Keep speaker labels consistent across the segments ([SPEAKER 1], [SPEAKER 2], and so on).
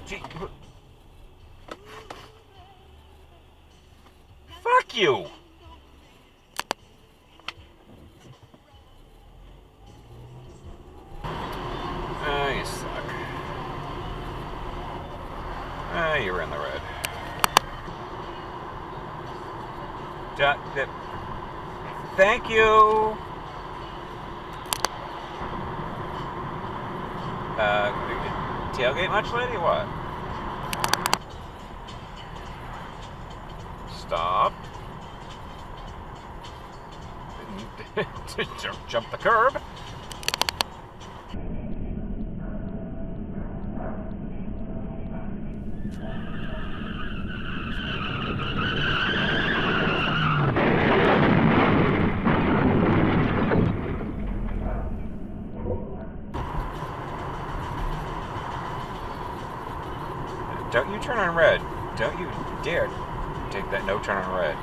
[SPEAKER 1] Gee. Fuck you! Ah, you suck. Ah, you're in the red. Thank you! Tailgate much, lady? What? Stop. Jump the curb. Don't you turn on red. Don't you dare take that no turn on red.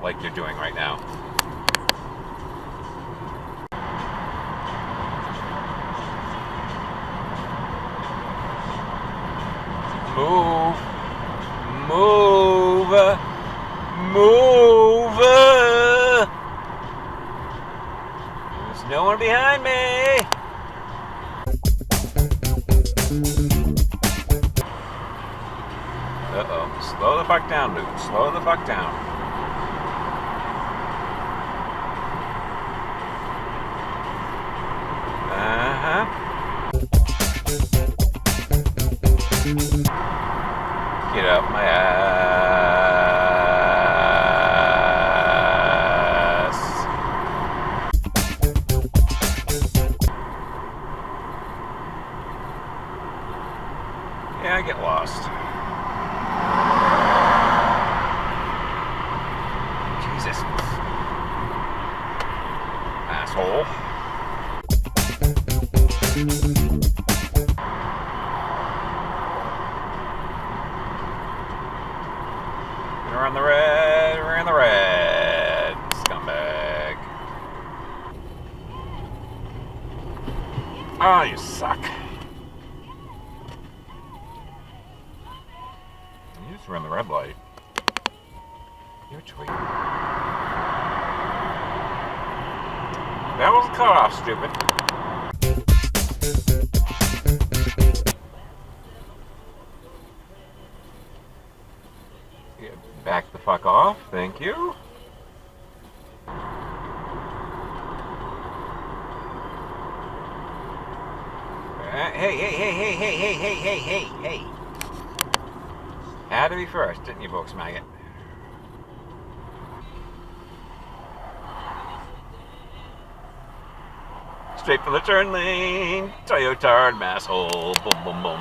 [SPEAKER 1] Like you're doing right now. Move. Move. Move. There's no one behind me. Uh-oh. Slow the fuck down, dude. Slow the fuck down. Uh-huh. Get up my ass. Yeah, I get lost. Jesus. Asshole. We're on the red, we're in the red, scumbag. Oh, you suck. You just ran the red light. You're tweet. That was a cutoff, stupid. Back the fuck off, thank you. Hey. Had to be first, didn't you, folks, maggot? Straight for the turn lane, Toyota masshole, boom, boom, boom.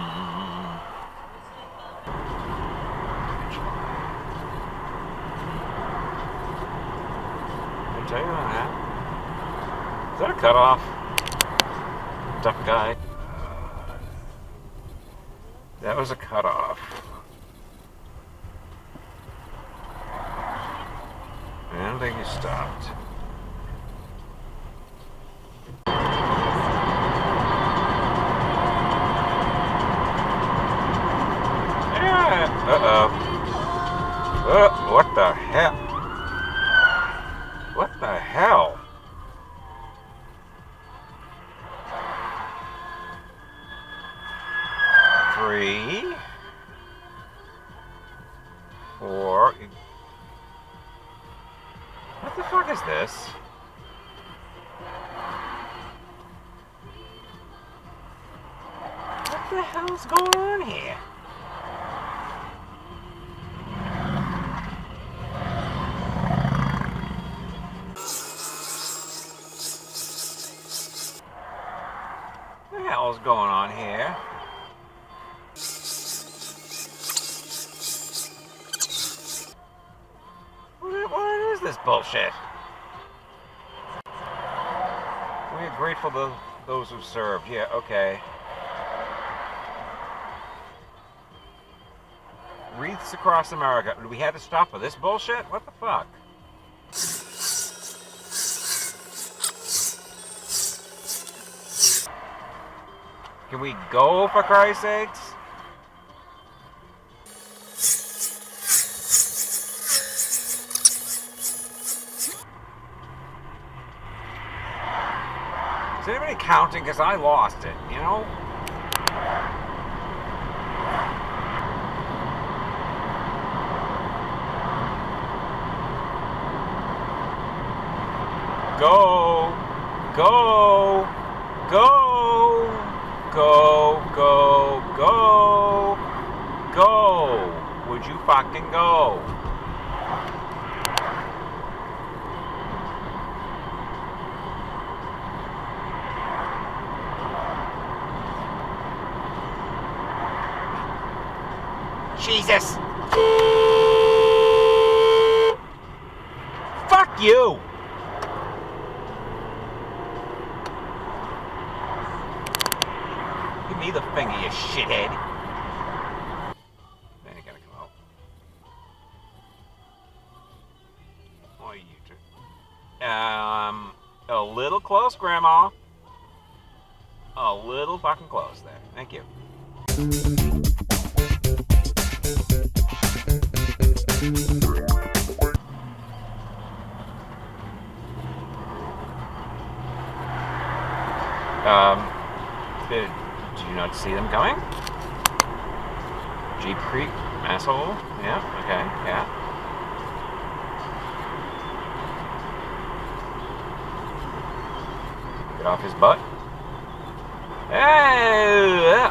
[SPEAKER 1] Tell you that. Is that a cutoff? Tough guy. That was a cutoff. I don't think he stopped. Yeah. Uh-oh. What the hell? What the hell? Three, 4. What the fuck is this? What the hell's going on here? What the hell's going on here? What is this bullshit? We are grateful to those who served. Yeah, okay. wreaths across America. We had to stop for this bullshit? What the fuck? Can we go, for Christ's sakes? Is anybody counting? Because I lost it, you know? Go! Go! Go! Go! Go! Go! Go! Would you fucking go? Jesus! Fuck you! Give me the finger, you shithead. Then you gotta come out. Oh, you two. A little close, Grandma. A little fucking close there. Thank you. Did you not see them coming? Jeep Creek, asshole. Yeah, okay, yeah. Get off his butt. Hey!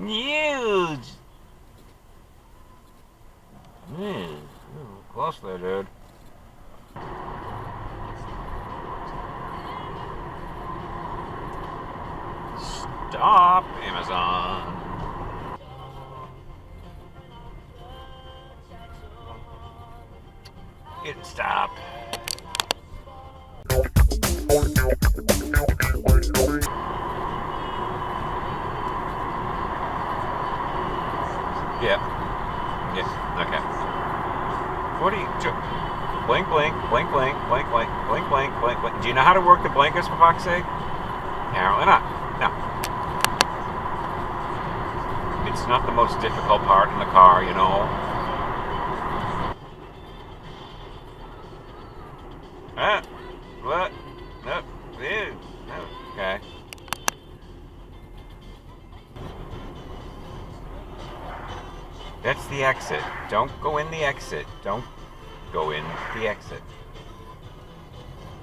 [SPEAKER 1] Huge! Close there, dude. Stop, Amazon. It didn't stop. Yeah. Yeah. Okay. What are you doing? Blink, blink, blink, blink, blink, blink, blink, blink, blink, blink. Do you know how to work the blinkers, for fuck's sake? Apparently not. No. It's not the most difficult part in the car, you know. What? No. Ew. No. Okay. That's the exit. Don't go in the exit. Don't go in the exit.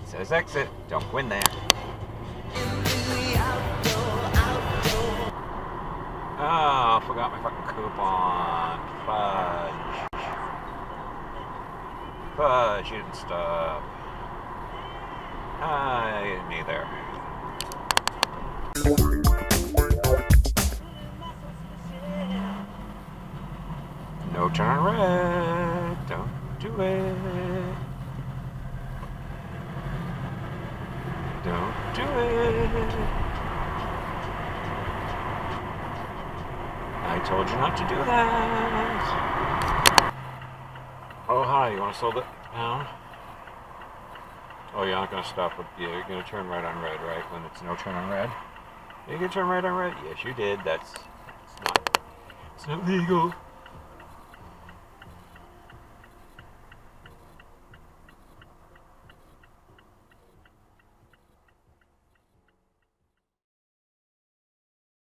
[SPEAKER 1] It says exit. Don't go in there. Oh, I forgot my fucking coupon. Fudge. Fudge, you didn't stop. Neither. No turn red. Don't do it. Don't do it. I told you not to do that. Oh, hi. You want to slow it down? Oh, you're not going to stop. Yeah, you're going to turn right on red, right? When it's no turn on red? You can turn right on red? Yes, you did. It's not legal.